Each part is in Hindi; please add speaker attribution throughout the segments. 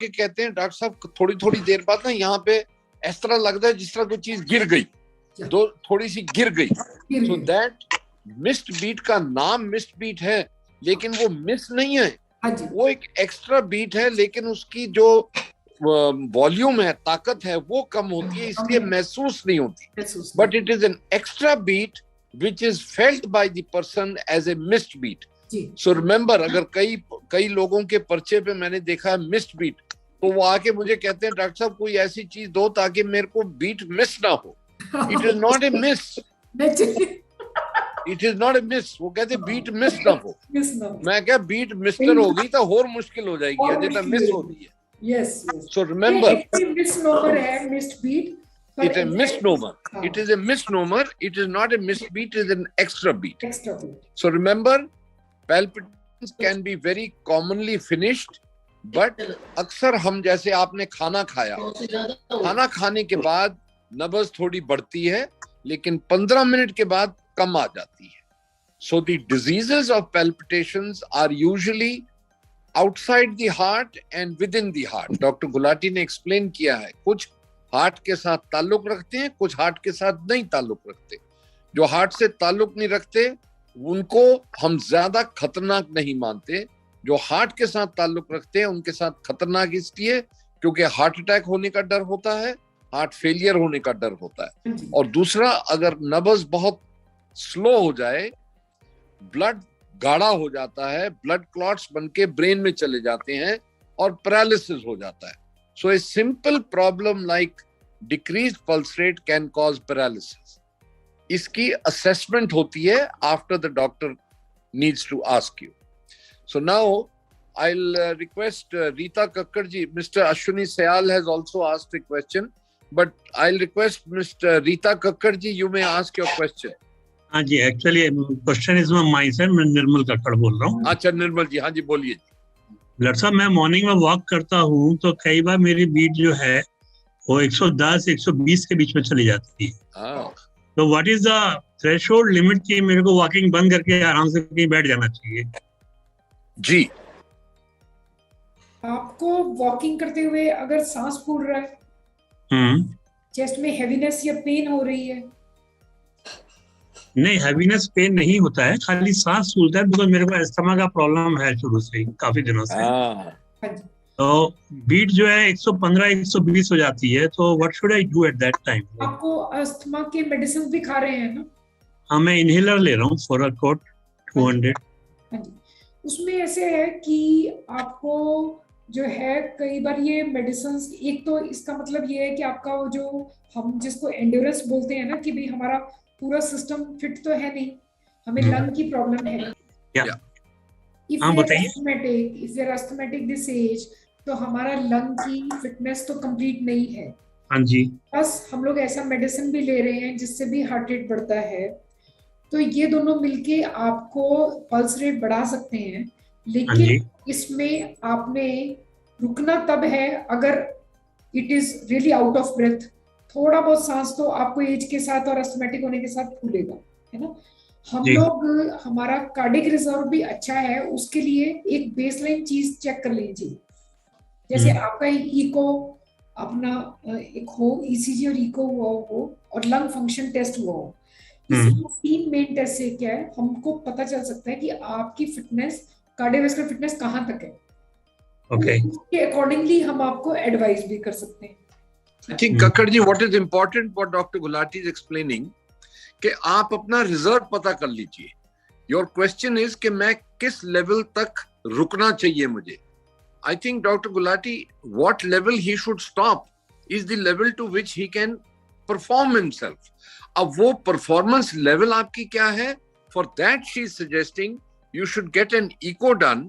Speaker 1: के कहते हैं डॉक्टर साहब थोड़ी थोड़ी देर बाद ना यहाँ पे इस तरह लगता है जिस तरह कोई चीज गिर गई, दो थोड़ी सी गिर गई। सो दैट मिस्ड बीट का नाम मिस्ड बीट है, लेकिन वो मिस नहीं है, वो एक एक्स्ट्रा बीट है, लेकिन उसकी जो वॉल्यूम है, ताकत है, वो कम होती है, इसलिए महसूस नहीं होती। But it is an extra beat which is felt by the person as a missed beat. So remember, अगर कई लोगों के पर्चे पे मैंने देखा है missed beat, तो वो आके मुझे कहते हैं डॉक्टर साहब कोई ऐसी चीज दो ताकि मेरे को बीट मिस ना हो। It is not a miss. It is not a miss. वो कहते बीट मिस ना हो। मैं क्या बीट मिस्टर हो गई तो और मुश्किल हो जाएगी, अजय तो मिस हो रही है।
Speaker 2: Yes.
Speaker 1: So remember,
Speaker 2: misnomer है missed beat.
Speaker 1: It's a misnomer. It is a misnomer. It is not a missed beat. It is an extra beat. So remember, palpitations can be very commonly finished, but अक्सर हम जैसे आपने खाना खाया, खाना खाने के बाद नब्ज थोड़ी बढ़ती है, लेकिन 15 मिनट के बाद कम आ जाती है. So the diseases of palpitations are usually outside the heart and within the heart. Dr. Gulati ने explain किया है, कुछ हार्ट के साथ ताल्लुक रखते हैं, कुछ हार्ट के साथ नहीं ताल्लुक रखते. जो हार्ट से ताल्लुक नहीं रखते उनको हम ज्यादा खतरनाक नहीं मानते. जो हार्ट के साथ ताल्लुक रखते हैं उनके साथ खतरनाक इसलिए क्योंकि हार्ट अटैक होने का डर होता है, हार्ट फेलियर होने का डर होता है. और दूसरा, अगर नब्ज बहुत स्लो हो जाए, ब्लड गाढ़ा हो जाता है, ब्लड क्लॉट्स बनके ब्रेन में चले जाते हैं और पैरालिसिस हो जाता है. So a simple problem like decreased pulse rate can cause paralysis. इसकी assessment होती है after the doctor needs to ask you. So now I'll request Rita Kakkar ji. Mr. Ashwini Sayal has also asked a question, but I'll request Mr. Rita Kakkar ji, you may ask your question.
Speaker 3: हाँ जी, actually question is my myself, मैं निर्मल कक्कड़ बोल रहा हूँ.
Speaker 1: अच्छा निर्मल जी, हाँ जी बोलिए.
Speaker 3: डॉक्टर साहब, मैं मॉर्निंग में वॉक करता हूँ तो कई बार मेरी बीट जो है वो 110-120 के बीच में चली जाती है. तो what is the threshold limit कि मेरे को वॉकिंग बंद करके आराम से कहीं बैठ जाना चाहिए?
Speaker 1: जी,
Speaker 2: आपको वॉकिंग करते हुए अगर सांस फूल रहा है, चेस्ट में हैवीनेस या पेन हो रही है?
Speaker 3: नहीं, हैवीनेस पेन नहीं होता है, खाली सांस फूलता है, बिकॉज़ मेरे को अस्थमा का प्रॉब्लम है शुरू से ही, काफी दिनों से. तो बीट जो है 115-120 हो जाती है, तो what should I do at that time?
Speaker 2: आपको अस्थमा के मेडिसिन भी खा रहे हैं ना?
Speaker 3: हाँ, मैं इनहेलर ले रहा हूँ, फोराकोट 200.
Speaker 2: उसमें ऐसे है कि आपको जो है कई बार ये मेडिसिन, एक तो इसका मतलब ये है कि आपका वो जो हम जिसको एंड्योरेंस बोलते हैं ना, कि भाई हमारा पूरा सिस्टम फिट तो है नहीं, हमें लंग की प्रॉब्लम है. If you are asthmatic this age, तो हमारा लंग की फिटनेस तो कंप्लीट नहीं है.
Speaker 3: हाँ जी.
Speaker 2: बस हम लोग ऐसा मेडिसिन भी ले रहे हैं जिससे भी हार्ट रेट बढ़ता है. तो ये दोनों मिलके आपको पल्स रेट बढ़ा सकते हैं, लेकिन इसमें आपने रुकना तब है अगर it is really out of breath. थोड़ा बहुत सांस तो आपको एज के साथ और अस्थमैटिक होने के साथ फूलेगा, है ना. हम लोग, हमारा कार्डिक रिजर्व भी अच्छा है, उसके लिए एक बेसलाइन चीज चेक कर लीजिए. जैसे आपका इको अपना एक हो, ईसीजी और इको हुआ हो और लंग फंक्शन टेस्ट हुआ हो. इसमें 3 मेन टेस्ट से क्या है, हमको पता चल सकता है कि आपकी फिटनेस, कार्डियोवैस्कुलर फिटनेस कहाँ तक है. उसके अकॉर्डिंगली हम आपको एडवाइस भी कर सकते हैं.
Speaker 1: I think Kakkar ji, what is important, what Dr. Gulati is explaining, कि आप अपना रिजर्व पता कर लीजिए. योर क्वेश्चन इज कि मैं किस लेवल तक रुकना चाहिए मुझे. I think doctor Gulati, what level he should stop is the level to which he can perform himself. अब वो परफॉर्मेंस लेवल आपकी क्या है, for that she is suggesting you should get an echo done,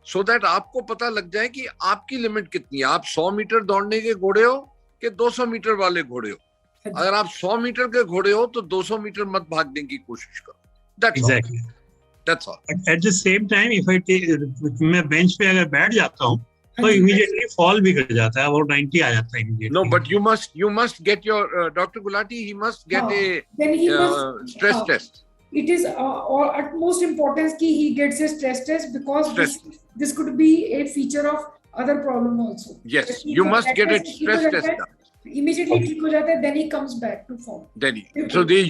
Speaker 1: so that आपको पता लग जाए कि आपकी लिमिट कितनी है. आप 100 मीटर दौड़ने के घोड़े हो कि 200 मीटर वाले घोड़े हो. अगर आप 100 मीटर के घोड़े हो तो 200 मीटर मत भागने की कोशिश करो. That's all.
Speaker 3: At the same time, if I take, मैं बेंच पे अगर बैठ जाता हूँ तो immediately fall भी कर जाता है, और 90 आ जाता है immediately.
Speaker 1: No, but you must get your Dr. Gulati, he must get a stress test.
Speaker 2: It is utmost importance कि he gets a stress test, because this could be a feature of other problem also.
Speaker 1: Yes, you must get a stress test done.
Speaker 2: Immediately ठीक हो जाता है, then he comes back to form.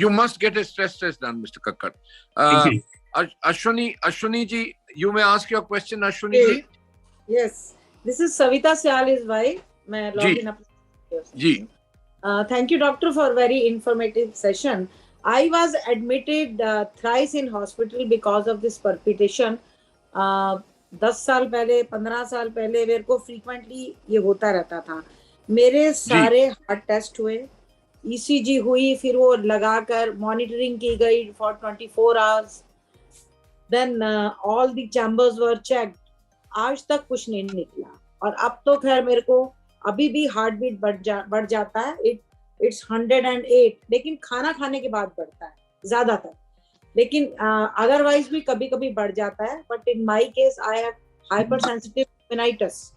Speaker 1: You must get a stress test done, Mr. Kakkar. Ashwini ji, you may ask your question, Ashwini ji.
Speaker 4: Yes, this is Savita Syal's wife. मैं login up.
Speaker 1: Ji.
Speaker 4: Thank you, doctor, for very informative session. I was admitted thrice in hospital because of this palpitation. 10 साल पहले, 15 साल पहले मेरे को frequently ये होता रहता था. मेरे सारे हार्ट टेस्ट हुए, ECG हुई, फिर वो लगाकर मॉनिटरिंग की गई for 24 hours. Then all the chambers were checked. आज तक कुछ नहीं निकला. और अब तो खैर मेरे को अभी भी हार्ट बीट बढ़ जाता है. It's 108, लेकिन खाना खाने के बाद बढ़ता है ज्यादातर. लेकिन अदरवाइज भी कभी कभी बढ़ जाता है. But in my case I have hyper sensitive pneumonitis.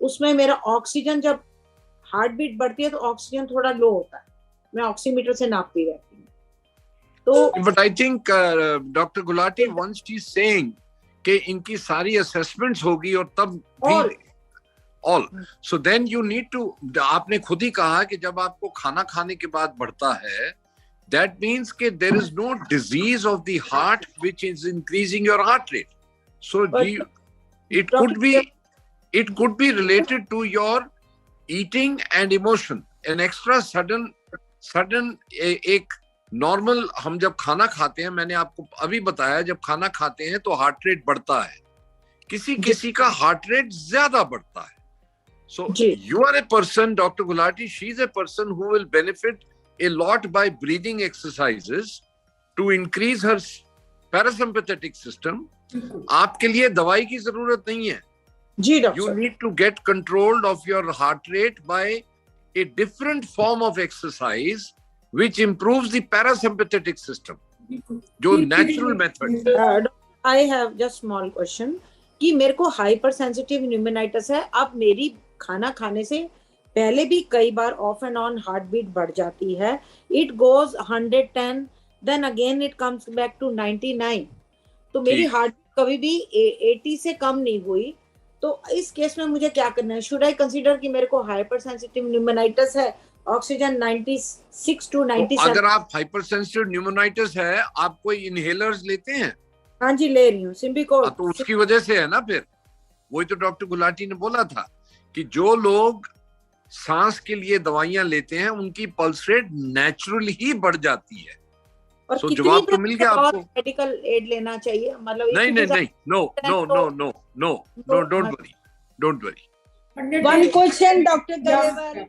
Speaker 4: उसमें मेरा ऑक्सीजन, जब हार्ट बीट बढ़ती है तो ऑक्सीजन थोड़ा लो होता है. मैं ऑक्सीमीटर से नापती रहती हूँ. तो
Speaker 1: but I think doctor Gulati once she is saying कि इनकी सारी असेसमेंट्स होगी और तब भी all. So then you need to, आपने खुद ही कहा कि जब आपको खाना खाने के बाद बढ़ता है, that means कि there is no disease of the heart which is increasing your heart rate. So it could be related to your eating and emotion. An extra sudden एक नॉर्मल, हम जब खाना खाते हैं, मैंने आपको अभी बताया, जब खाना खाते हैं तो हार्ट रेट बढ़ता है, किसी का हार्ट रेट ज्यादा बढ़ता है. So you are a person, Dr. Gulati, she's a person who will benefit a lot by breathing exercises to increase her parasympathetic system. आपके लिए दवाई की जरूरत नहीं है.
Speaker 4: जी doctor.
Speaker 1: You need to get control of your heart rate by a different form of exercise which improves the parasympathetic system. जो natural method.
Speaker 4: I have just small question कि मेरे को हाइपर सेंसिटिव न्यूमोनाइटिस है. अब मेरी खाना खाने से पहले भी कई बार off and on heart beat बढ़ जाती है. It goes 110, then again it comes back to 99. तो मेरी हार्ट कभी भी 80 से कम नहीं हुई. तो इस केस में मुझे क्या करना है? शुड आई कंसीडर कि मेरे को हाइपर सेंसिटिव न्यूमोनाइटिस है, ऑक्सीजन 96 to 97.
Speaker 1: अगर आप हाइपर सेंसिटिव न्यूमोनाइटिस है, आप कोई इनहेलर्स लेते हैं?
Speaker 4: हाँ जी, ले रही हूँ सिम्बिकोर.
Speaker 1: तो उसकी वजह से है ना. फिर वही तो डॉक्टर गुलाटी ने बोला था कि जो लोग सांस के लिए दवाइयां लेते हैं उनकी पल्स रेट नेचुरली ही बढ़ जाती है.
Speaker 4: और
Speaker 1: so, जवाब तो मिल गया आपको.
Speaker 4: मेडिकल एड लेना चाहिए, मतलब
Speaker 1: नहीं, no, don't worry.
Speaker 4: One question doctor Grewal.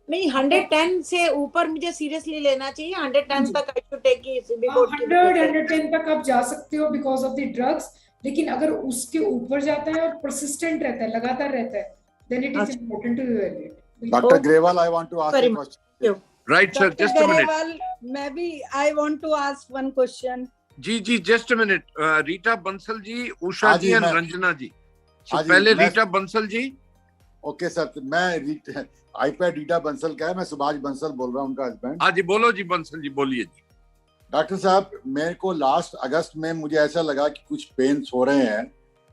Speaker 4: नहीं, 110 से ऊपर मुझे सीरियसली लेना चाहिए. 110 तक आई शुड टेक इट.
Speaker 2: 110 तक आप जा सकते हो बिकॉज ऑफ द ड्रग्स. लेकिन अगर उसके ऊपर जाता है और परसिस्टेंट रहता है, लगातार रहता है, then it is important to evaluate.
Speaker 5: Dr. Grewal, I want to ask a question.
Speaker 1: Right, sir. Just a minute.
Speaker 4: Maybe I want to ask one question.
Speaker 1: Ji, just a minute. Rita Bansal ji, Usha जी और रंजना जी. So पहले रीटा बंसल जी.
Speaker 5: ओके सर, मैं आईपैड रीटा बंसल का है, मैं सुभाष बंसल बोल रहा हूँ, उनका हस्बैंड.
Speaker 1: हाँ जी, बोलो जी बंसल जी, बोलिए जी.
Speaker 5: डॉक्टर साहब, मेरे को लास्ट अगस्त में मुझे ऐसा लगा कि कुछ पेन्स हो रहे हैं.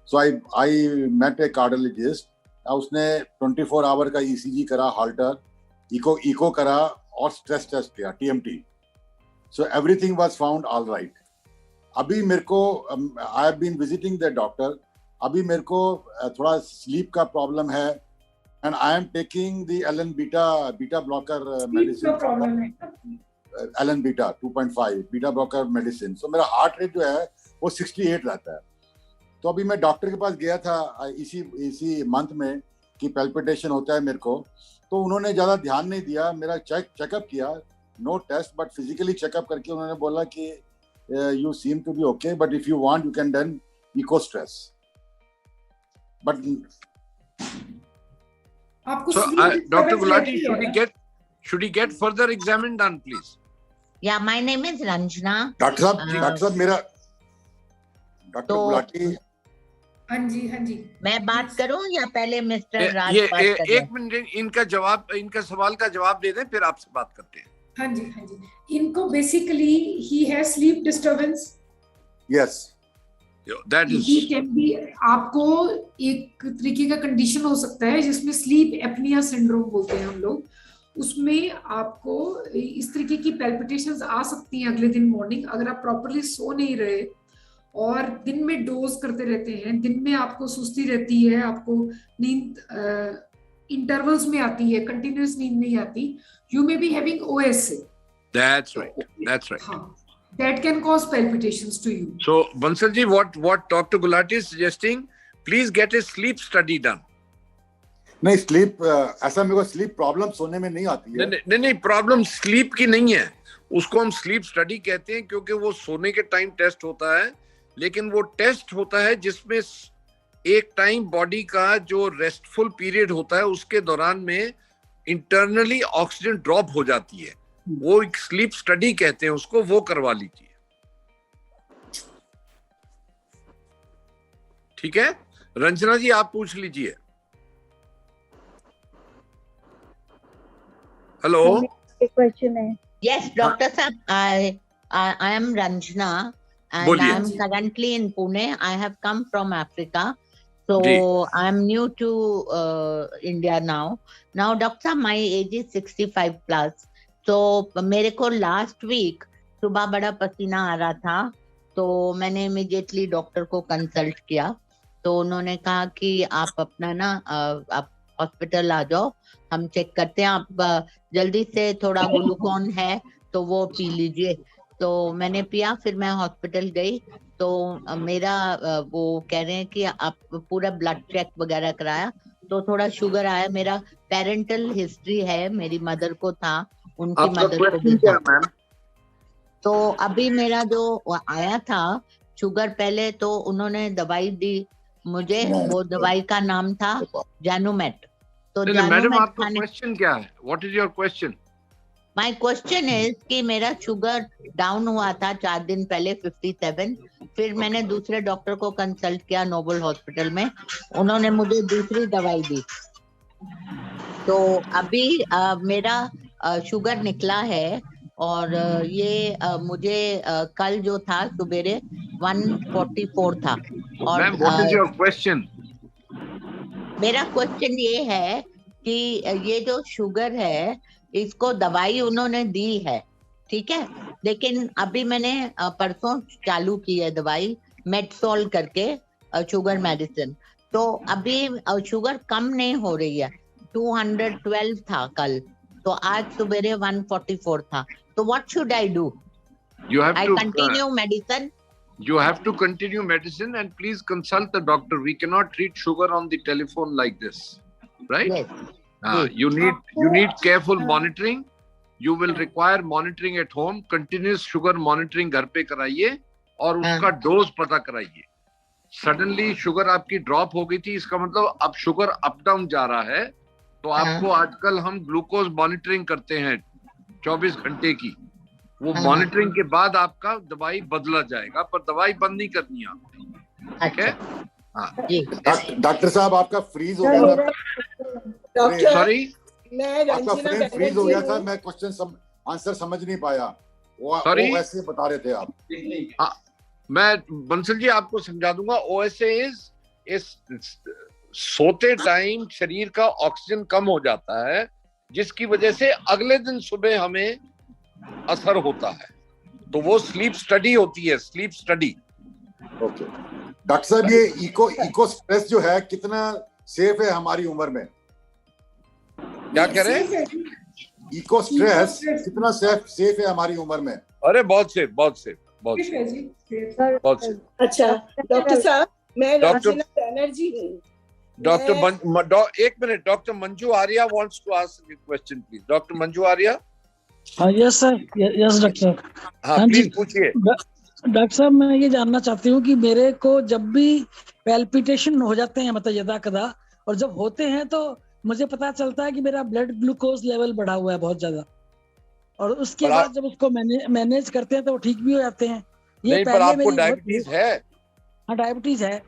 Speaker 5: सो आई मेट ए कार्डियोलॉजिस्ट. उसने 24 आवर का ECG करा, हाल्टर, इको करा और स्ट्रेस टेस्ट किया, TMT. So everything was found all right. अभी मेरे को I have been visiting the doctor. अभी मेरे को थोड़ा स्लीप का प्रॉब्लम है and I am taking the Alan beta blocker medicine. Alan beta 2.5 beta blocker medicine. So मेरा हार्ट रेट जो है वो 68 रहता है. तो अभी मैं डॉक्टर के पास गया था इसी मंथ में कि पैल्पिटेशन होता है मेरे को. तो उन्होंने ज़्यादा ध्यान नहीं दिया. मेरा चेकअप किया, no test, but physically checkup करके उन्होंने बोला कि you seem to be okay, but if you want you can done echo stress. But
Speaker 1: doctor Gulati, should he get further examined done, please?
Speaker 6: Yeah, my name is Ranjana.
Speaker 5: Doctor साहब मेरा डॉक्टर गुलाटी.
Speaker 2: हाँ जी.
Speaker 6: मैं बात करूं या पहले मिस्टर राज बात करें?
Speaker 1: एक मिनट, इनका सवाल का जवाब दे दें, फिर आपसे बात करते हैं.
Speaker 2: हाँ जी. इनको basically he has sleep disturbance.
Speaker 5: Yes.
Speaker 1: That is.
Speaker 2: ये कैन बी, आपको एक तरीके का कंडीशन हो सकता है जिसमें स्लीप एपनिया सिंड्रोम बोलते हैं हम लोग, उसमें आपको इस तरीके की पैल्पिटेशंस आ सकती हैं अगले दिन मॉर्निंग, अगर आप प्रॉपरली सो नहीं रहे और दिन में डोज करते रहते हैं, दिन में आपको सुस्ती रहती है, आपको नींद इंटरवल्स में आती है, कंटिन्यूअस नींद नहीं आती, you may be having OSA.
Speaker 1: That's right. That's right.
Speaker 2: That can cause palpitations to you.
Speaker 1: So, Bansalji, what Dr. Gulati is suggesting, please get a sleep study done.
Speaker 5: नहीं, स्लीप ऐसा मेरे को स्लीप प्रॉब्लम सोने में नहीं आती है।
Speaker 1: नहीं, प्रॉब्लम स्लीप की नहीं है, उसको हम स्लीप स्टडी कहते हैं क्योंकि वो सोने के टाइम टेस्ट होता है, लेकिन वो टेस्ट होता है जिसमें एक टाइम बॉडी का जो रेस्टफुल पीरियड होता है उसके दौरान में इंटरनली ऑक्सीजन ड्रॉप हो जाती है, वो एक स्लीप स्टडी कहते हैं उसको, वो करवा लीजिए। ठीक है, रंजना जी आप पूछ लीजिए। हेलो,
Speaker 6: क्वेश्चन है। यस डॉक्टर साहब, I am Ranjana and I am currently in Pune. I have come from Africa, so I am new to India now. Now, doctor, my age is 65 plus. So मेरे को last week सुबह बड़ा पसीना आ रहा था, तो मैंने immediately डॉक्टर को कंसल्ट किया, तो उन्होंने कहा कि आप अपना ना आप हॉस्पिटल आ जाओ, हम चेक करते हैं, आप जल्दी से थोड़ा ग्लूकोन है तो वो पी लीजिए। तो मैंने पिया, फिर मैं हॉस्पिटल गई, तो मेरा वो कह रहे हैं कि आप पूरा ब्लड चेक वगैरह कराया, तो थोड़ा शुगर आया। मेरा पेरेंटल हिस्ट्री है, मेरी मदर को था, उनकी मदर को भी था। तो अभी मेरा जो आया था शुगर, पहले तो उन्होंने दवाई दी मुझे, वो दवाई का नाम था जैनुमेट। तो
Speaker 1: मैडम आपका क्वेश्चन क्या है? What is your question?
Speaker 6: My question is कि मेरा शुगर डाउन हुआ था 4 दिन पहले 57, फिर मैंने दूसरे डॉक्टर को कंसल्ट किया नोबल हॉस्पिटल में, उन्होंने मुझे दूसरी दवाई दी, तो अभी मेरा शुगर निकला है, और ये मुझे कल जो था सुबेरे 144 था। और
Speaker 1: व्हाट इज योर क्वेश्चन?
Speaker 6: मेरा क्वेश्चन ये है कि ये जो शुगर है इसको दवाई उन्होंने दी है, ठीक है, लेकिन अभी मैंने परसों चालू की है दवाई मेटसोल करके शुगर मेडिसिन, तो अभी शुगर कम नहीं हो रही है। 212 था कल, तो आज सुबेरे 144 था, तो what should I do? I continue medicine?
Speaker 1: You have to continue medicine and please consult the doctor. We cannot treat sugar on the telephone like this, right?
Speaker 6: Yes.
Speaker 1: You need careful monitoring. You will require monitoring at home. Continuous sugar monitoring घर पे कराइए और उसका डोज पता कराइए। सडनली शुगर आपकी ड्रॉप हो गई थी, इसका मतलब अब शुगर अप डाउन जा रहा है, तो आपको आजकल हम ग्लूकोज मॉनिटरिंग करते हैं 24 घंटे की, वो मॉनिटरिंग के बाद आपका दवाई बदला जाएगा, पर दवाई बंद नहीं करनी है आपने, ठीक है?
Speaker 5: डॉक्टर साहब आपका फ्रीज हो गया था,
Speaker 1: सॉरी
Speaker 5: आपका फ्रेम फ्रीज हो गया था, मैं क्वेश्चन आंसर समझ नहीं पाया, वो ऐसे बता रहे थे आप।
Speaker 1: मैं बंसल जी आपको समझा दूंगा। OSA इज सोते टाइम शरीर का ऑक्सीजन कम हो जाता है, जिसकी वजह से अगले दिन सुबह हमें असर होता है, तो वो स्लीप स्टडी होती है, स्लीप स्टडी।
Speaker 5: ओके डॉक्टर साहब, ये इको स्ट्रेस जो है कितना सेफ है हमारी उम्र में?
Speaker 1: क्या कह रहे हैं?
Speaker 5: इको स्ट्रेस कितना सेफ है हमारी उम्र में?
Speaker 1: अरे बहुत सेफ, बहुत सेफ, बहुत सेफ, बहुत सेफ।
Speaker 4: अच्छा डॉक्टर साहब, मैं रंजना बैनर्जी हूँ।
Speaker 1: एक minute, doctor Manju Arya wants to ask a question please. Doctor Manju Arya.
Speaker 7: Yes sir, yes doctor.
Speaker 1: हाँ प्लीज पूछिए।
Speaker 7: डॉक्टर साहब, मैं ये जानना चाहती हूँ कि मेरे को जब भी पैल्पिटेशन हो जाते हैं, मतलब यदा कदा, और जब होते हैं तो मुझे पता चलता है कि मेरा ब्लड ग्लूकोज लेवल बढ़ा हुआ है बहुत ज्यादा, और उसके बाद जब उसको मैनेज करते हैं तो वो ठीक भी हो जाते हैं। ये
Speaker 1: नहीं, पर आपको डायबिटीज है?
Speaker 7: हाँ डायबिटीज है,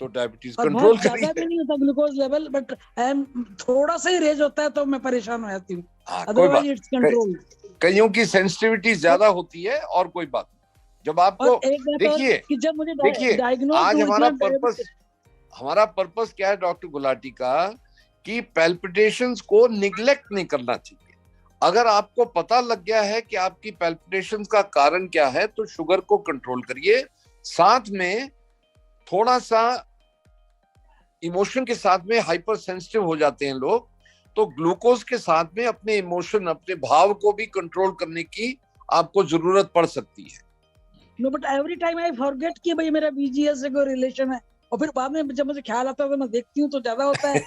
Speaker 1: तो डायबिटीज कंट्रोल करिए।
Speaker 7: ज्यादा भी नहीं होता ग्लूकोज लेवल, बट थोड़ा सा ही रेज होता है तो मैं परेशान हो जाती हूँ, अदरवाइज इट्स कंट्रोल।
Speaker 1: कईयों की सेंसिटिविटी ज्यादा होती है और कोई बात। जब आपको देखिए आज हमारा पर्पस क्या है डॉक्टर गुलाटी का, कि पैल्पिटेशंस को निग्लेक्ट नहीं करना चाहिए। अगर आपको पता लग गया है कि आपकी पैल्पिटेशंस का कारण क्या है, तो शुगर को कंट्रोल करिए, साथ में थोड़ा सा इमोशन के साथ में हाइपर सेंसिटिव हो जाते हैं लोग, तो ग्लूकोज के साथ में अपने इमोशन, अपने भाव को भी कंट्रोल करने की आपको जरूरत पड़ सकती है।
Speaker 7: No but every time I forget कि भाई मेरा बीजीएस से कोई रिलेशन है, और फिर बाद में जब मुझे ख्याल आता है तो मैं देखती हूँ तो ज्यादा होता है।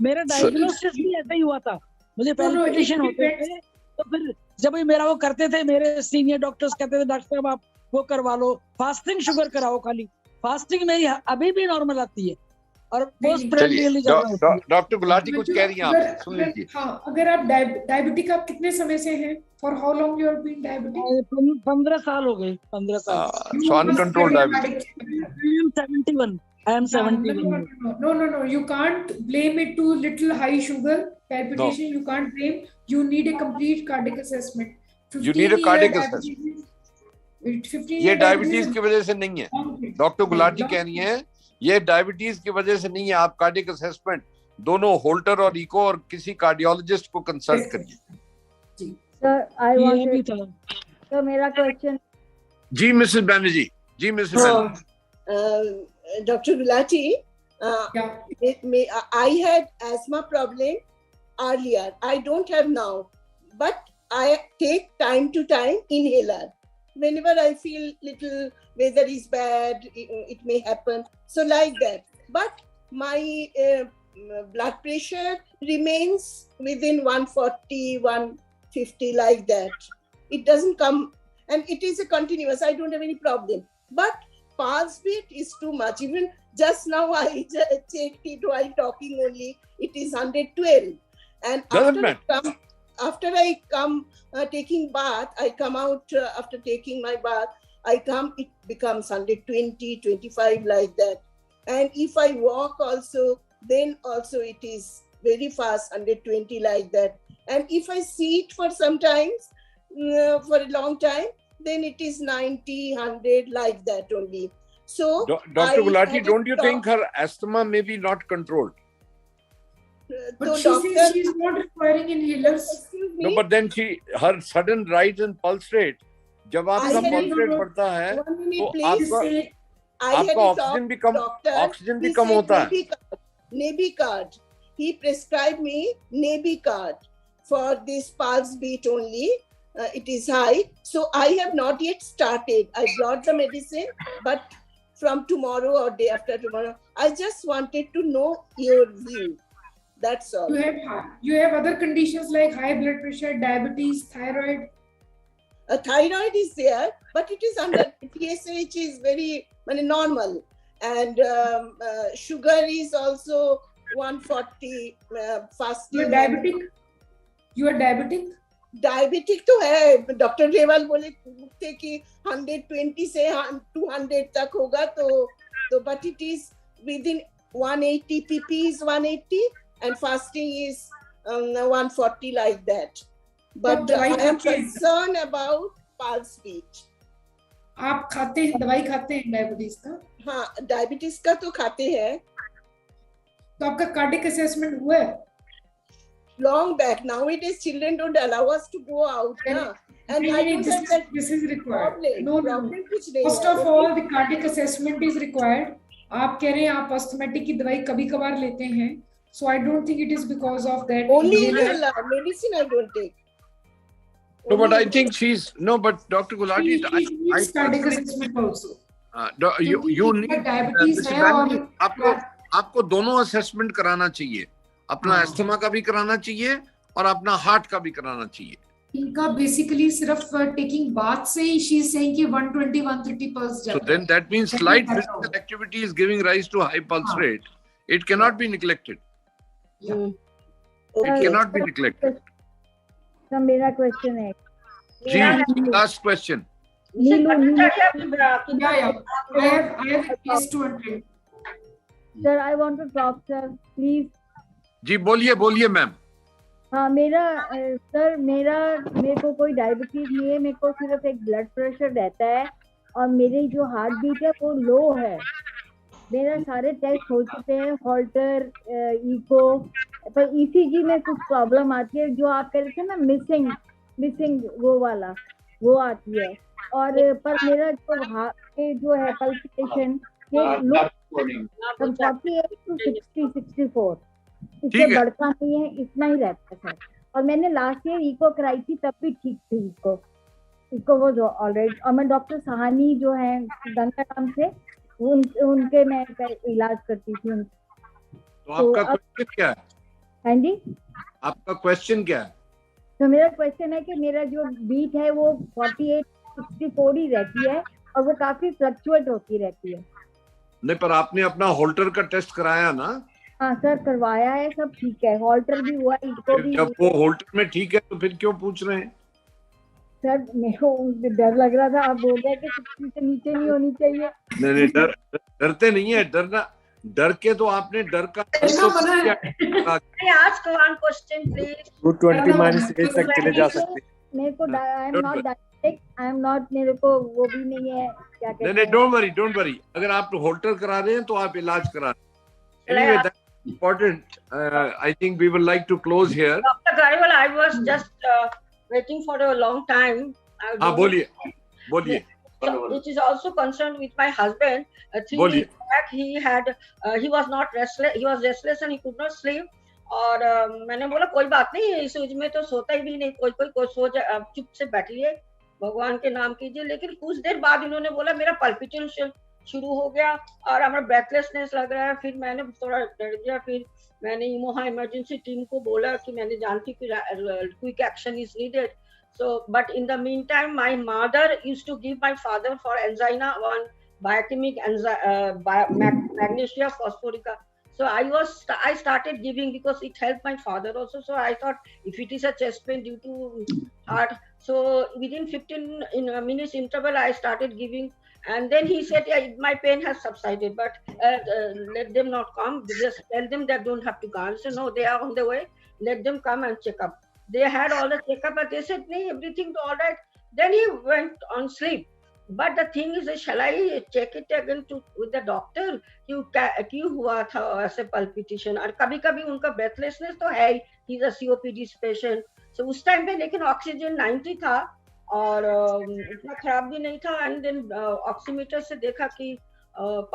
Speaker 7: मेरा डायग्नोसिस भी ऐसा ही हुआ था, मुझे पैल्पिटेशन होते थे, तो फिर जब मेरा वो करते थे मेरे सीनियर डॉक्टर्स कहते थे डॉक्टर साहब आप वो करवा लो, फास्टिंग शुगर कराओ, खाली फास्टिंग में ही अभी भी नॉर्मल आती है और
Speaker 1: डॉक्टर गुलाटी कुछ कह रही हैं, आप सुन लीजिए।
Speaker 2: हाँ, अगर आप डायबिटिक आप कितने समय से हैं? For how long you are being diabetic?
Speaker 7: 15 साल हो गए, 15 साल।
Speaker 1: So uncontrolled diabetic.
Speaker 7: I am 71.
Speaker 2: No. You can't blame it to little high sugar palpitation. No. You can't blame. You need a complete cardiac assessment.
Speaker 1: You need a cardiac assessment. ये डायबिटीज की वजह से नहीं है, डॉक्टर गुलाटी कह रही हैं, ये डायबिटीज की वजह से नहीं है। आप कार्डियक असेसमेंट दोनों होल्टर और इको और किसी कार्डियोलॉजिस्ट को कंसल्ट करिए।
Speaker 8: सर आई वांट सर मेरा क्वेश्चन।
Speaker 1: जी मिसेस बैनर्जी, जी Mrs Banerjee.
Speaker 9: Dr. Gulati, I had asthma problem earlier. I don't have now, but I take time to time inhaler. Whenever I feel little weather is bad, it may happen. So like that. But my blood pressure remains within 140, 150 like that. It doesn't come, and it is a continuous. I don't have any problem. But pulse beat is too much. Even just now I checked it while talking only. It is 112. And after I come taking bath, I come out after taking my bath, I come, it becomes 120, 25 like that. And if I walk also, then also it is very fast, 120 like that. And if I sit for sometimes, for a long time, then it is 90, 100 like that only. So
Speaker 1: Dr. Gulati, don't you think her asthma may be not controlled?
Speaker 2: But she says she's not requiring inhalers.
Speaker 1: No, but then her sudden rise in pulse rate, जब आपका pulse rate बढ़ता है तो आपका ऑक्सीजन भी कम होता है।
Speaker 9: Nebicard. He prescribed me Nebicard for this pulse beat only. It is high, so I have not yet started. I brought the medicine, but from tomorrow or day after tomorrow, I just wanted to know your view. That's all.
Speaker 2: You have other conditions like high blood pressure, diabetes, thyroid.
Speaker 9: Thyroid is there, but it is under TSH is very normal, and sugar is also 140 fasting.
Speaker 2: You are diabetic? You are diabetic?
Speaker 9: Diabetic तो है, डॉक्टर रेवाल बोले थे कि 120 से 200 तक होगा, तो but it is with in 180, PP is 180 and fasting is 140 like that. But I am concerned about pulse beat.
Speaker 2: आप खाते हैं, दवाई खाते हैं डायबिटीज का?
Speaker 9: हाँ, डायबिटीज का तो खाते हैं।
Speaker 2: तो आपका कार्डियक असेसमेंट हुआ है?
Speaker 9: Long back. Nowadays, children don't allow us to go out. And
Speaker 2: this is required. No. First of all, the cardiac assessment is required. आप कह रहे हैं आप अस्थमेटिक की दवाई कभी कभार लेते हैं, so I don't think it is because of that.
Speaker 9: Only medicine I don't take.
Speaker 1: No, but I think but Dr. Gulati,
Speaker 2: she needs cardiac assessment also.
Speaker 1: You need
Speaker 2: diabetes है और
Speaker 1: आपको दोनों असेसमेंट कराना चाहिए, अपना अस्थमा का भी कराना चाहिए और अपना हार्ट का भी कराना चाहिए।
Speaker 2: इनका बेसिकली सिर्फ टेकिंग बाथ से ही शी इज सेइंग कि 120 130 पल्स जाता है।
Speaker 1: So then that means slight physical activity is giving rise to high pulse rate. It cannot be neglected. It cannot be neglected.
Speaker 8: Sir मेरा क्वेश्चन है
Speaker 1: जी, last question.
Speaker 2: I have a case to attend.
Speaker 8: Sir, I want to talk, sir. Please.
Speaker 1: जी बोलिए मैम।
Speaker 8: हाँ सर मेरे को कोई डायबिटीज नहीं है, मेरे को सिर्फ एक ब्लड प्रेशर रहता है और मेरी जो हार्ट बीट है वो लो है। मेरा सारे टेस्ट हो चुके हैं, हॉल्टर, इको, पर ईसीजी में कुछ प्रॉब्लम आती है, जो आप कह रहे थे ना मिसिंग वो वाला, वो आती है। और पर मेरा जो है पल्पिटेशन ये लो 48 to 60-64, इससे बढ़ता नहीं है, इतना ही रहता है सर। और मैंने लास्ट ईयर इको कराई थी, तब भी ठीक थी इको वो जो ऑलरेडी। और मैं डॉक्टर सहानी जो है गंगा नाम से, उनके मैं इलाज करती थी।
Speaker 1: तो आपका क्वेश्चन क्या है?
Speaker 8: हाँ जी,
Speaker 1: आपका क्वेश्चन क्या है?
Speaker 8: तो मेरा क्वेश्चन है कि मेरा जो बीट है वो 48-64 ही रहती है और वो काफी फ्लक्चुएट होती रहती है।
Speaker 1: नहीं, पर आपने अपना होल्टर का टेस्ट कराया ना?
Speaker 8: हाँ सर, करवाया है, सब ठीक है, हॉल्टर भी हुआ, इनको भी।
Speaker 1: जब वो होल्टर में ठीक है तो फिर क्यों पूछ रहे हैं?
Speaker 8: सर मेरे को डर लग रहा था, आप बोल रहे हैं कि 60 से नीचे नहीं होनी चाहिए।
Speaker 1: नहीं, डरते नहीं है, डर के तो आपने डर का
Speaker 4: ask one question please.
Speaker 10: 220 -8 तक चले जा सकते।
Speaker 8: मेरे को I am not diabetic, I am not, मेरे को वो भी नहीं है, क्या कहते हैं।
Speaker 1: नहीं, डोंट वरी, अगर आप होल्टर करा रहे हैं तो आप इलाज करा रहे हैं। Anyway, that's important. I think we would like to close here.
Speaker 4: Dr. Gaiwal, I was just waiting for a long time.
Speaker 1: हाँ, बोलिए।
Speaker 4: It is also concerned with my husband. 3 weeks back he was not restless, he was restless and he could not sleep. और मैंने बोला कोई बात नहीं, इस एज में तो सोता ही भी नहीं, कोई सो जाए, चुप से बैठिए, भगवान के नाम कीजिए। लेकिन कुछ देर बाद इन्होंने बोला मेरा पल्पिटेशन शुरू हो गया और हमारा ब्रेथलेसनेस लग रहा है। फिर मैंने थोड़ा डर गया, फिर मैंने वहाँ इमरजेंसी टीम को बोला कि मैंने जानती कि quick action is needed. So, but in the meantime, my mother used to give my father for angina one biochemic magnesia phosphorica. So I started giving because it helped my father also. So I thought if it is a chest pain due to heart, so within 15 minutes interval I started giving, and then he said, yeah, my pain has subsided, but let them not come. Just tell them they don't have to come. I said, no, they are on the way. Let them come and check up. They had all the checkup, but they said, no, everything all right. Then he went on sleep. But the thing is, shall I check it again with the doctor? क्यों हुआ था ऐसे palpitation? और कभी-कभी उनका breathlessness तो है ही. He's a COPD patient. So उस टाइम पे लेकिन ऑक्सीजन 90 था और इतना खराब भी नहीं था. एंड देन ऑक्सीमीटर से देखा कि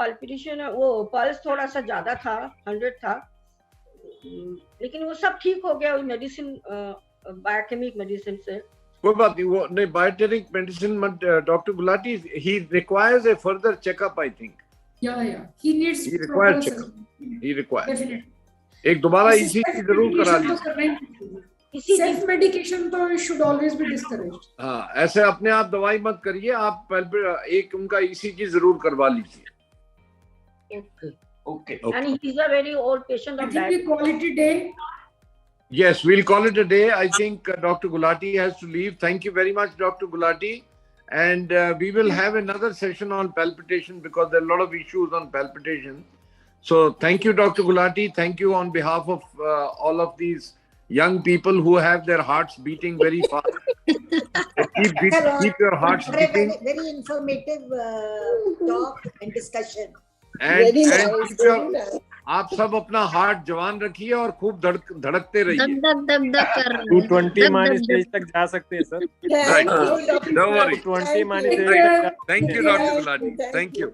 Speaker 4: palpitation वो पल्स थोड़ा सा ज्यादा था, 100 था. लेकिन वो सब ठीक हो गया मेडिसिन, बायोकेमिक मेडिसिन से.
Speaker 1: कोई बात नहीं, वो नहीं बायोटेरिक मेडिसिन मत. Doctor Gulati, he requires a further checkup, I think.
Speaker 2: Yeah. He requires checkup.
Speaker 1: He requires.
Speaker 2: Definitely.
Speaker 1: एक दोबारा ECG जरूर करा लीजिए.
Speaker 2: सेल्फ मेडिकेशन तो should always be discouraged.
Speaker 1: हाँ, ऐसे अपने आप दवाई मत करिए, आप एक उनका ECG जरूर करवा लीजिए.
Speaker 4: Okay. And he's a very old patient of diabetes.
Speaker 2: I think we call it a day.
Speaker 1: Yes, we'll call it a day. I think Dr. Gulati has to leave. Thank you very much, Dr. Gulati. And we will have another session on palpitation because there are a lot of issues on palpitation. So thank you, Dr. Gulati. Thank you on behalf of all of these young people who have their hearts beating very fast. Keep your hearts beating.
Speaker 11: Very informative talk and discussion.
Speaker 1: And आप सब अपना हार्ट जवान रखिए और खूब धड़कते रहिए.
Speaker 10: 220 तक जा सकते हैं sir.
Speaker 1: Don't worry.
Speaker 10: 220
Speaker 1: Thank you, Dr. Gulati. Thank you.